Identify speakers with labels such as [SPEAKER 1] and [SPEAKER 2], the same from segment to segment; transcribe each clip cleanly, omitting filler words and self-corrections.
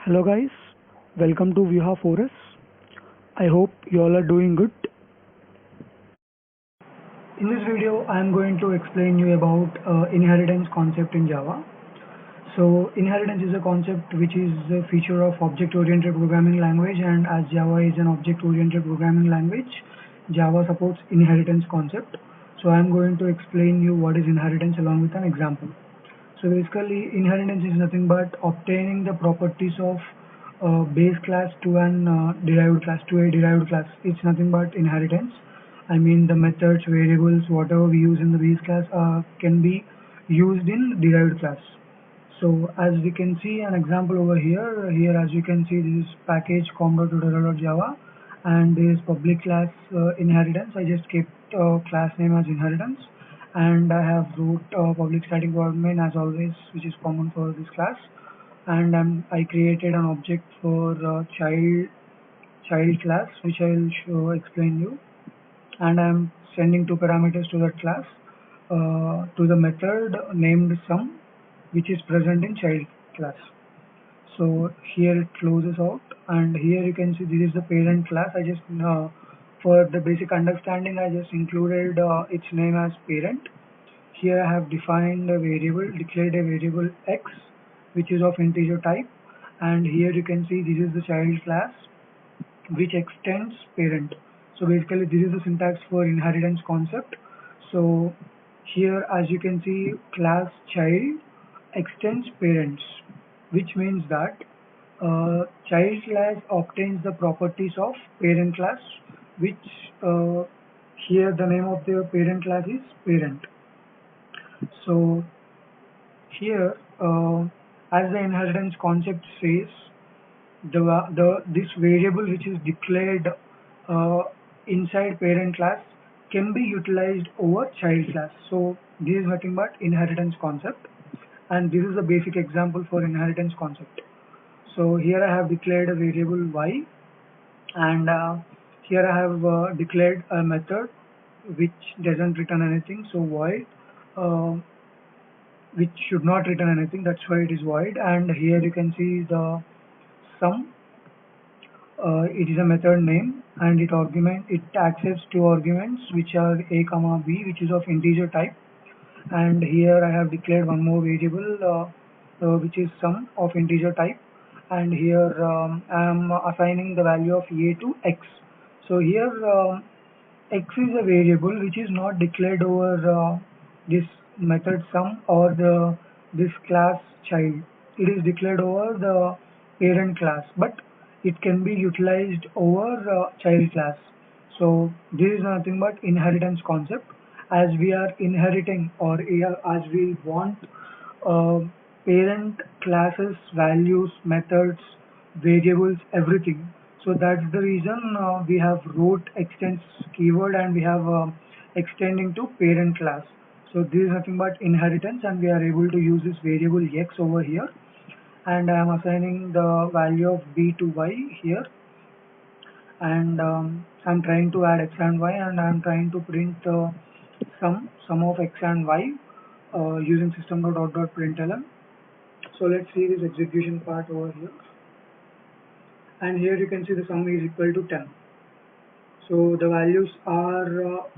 [SPEAKER 1] Hello guys, welcome to Viha Forest. I hope you all are doing good. In this video, I am going to explain you about inheritance concept in Java. So inheritance is a concept which is a feature of object-oriented programming language, and as Java is an object-oriented programming language, Java supports inheritance concept. So I am going to explain you what is inheritance along with an example. So basically, inheritance is nothing but obtaining the properties of base class to an derived class, to a derived class. It's nothing but inheritance. I mean, the methods, variables, whatever we use in the base class can be used in derived class. So as we can see an example over here, as you can see, this is package com.tutorial.java, and this public class inheritance. I just kept class name as inheritance, and I have wrote public static void main as always, which is common for this class, and I created an object for child class, which I will explain you, and I'm sending two parameters to that class to the method named sum, which is present in child class. So here it closes out, and here you can see this is the parent class. I just for the basic understanding, I just included its name as parent. Here I have defined a variable, declared a variable x, which is of integer type, and here you can see this is the child class which extends parent. So basically this is the syntax for inheritance concept. So here as you can see, class child extends parents, which means that child class obtains the properties of parent class, which here the name of the parent class is parent. So here as the inheritance concept says, this variable which is declared inside parent class can be utilized over child class. So this is nothing but inheritance concept, and this is a basic example for inheritance concept. So here I have declared a variable y, and here I have declared a method which doesn't return anything, so void, which should not return anything, that's why it is void. And here you can see the sum. It is a method name, and it accepts two arguments, which are a comma b, which is of integer type. And here I have declared one more variable which is sum of integer type, and here I am assigning the value of a to x. So here x is a variable which is not declared over this method sum or this class child. It is declared over the parent class, but it can be utilized over child class. So this is nothing but inheritance concept. As we are inheriting, or as we want parent classes, values, methods, variables, everything. So that's the reason we have wrote extends keyword, and we have extending to parent class. So this is nothing but inheritance, and we are able to use this variable x over here, and I am assigning the value of b to y here, and I'm trying to add x and y, and I'm trying to print sum of x and y using system.out.println. So let's see this execution part over here, and here you can see the sum is equal to 10. So the values are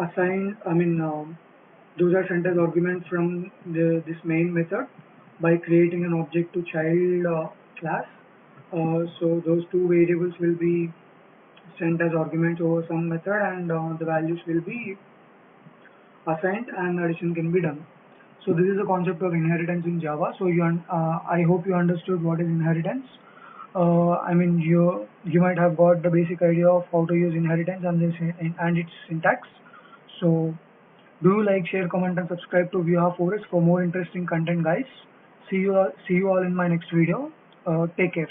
[SPEAKER 1] assigned, those are sent as arguments from this main method by creating an object to child class. So those two variables will be sent as arguments over some method, and the values will be assigned, and addition can be done. So this is the concept of inheritance in Java. So I hope you understood what is inheritance. You might have got the basic idea of how to use inheritance and its syntax. So do like, share, comment, and subscribe to Viha Forest for more interesting content, guys. See you all in my next video. Take care.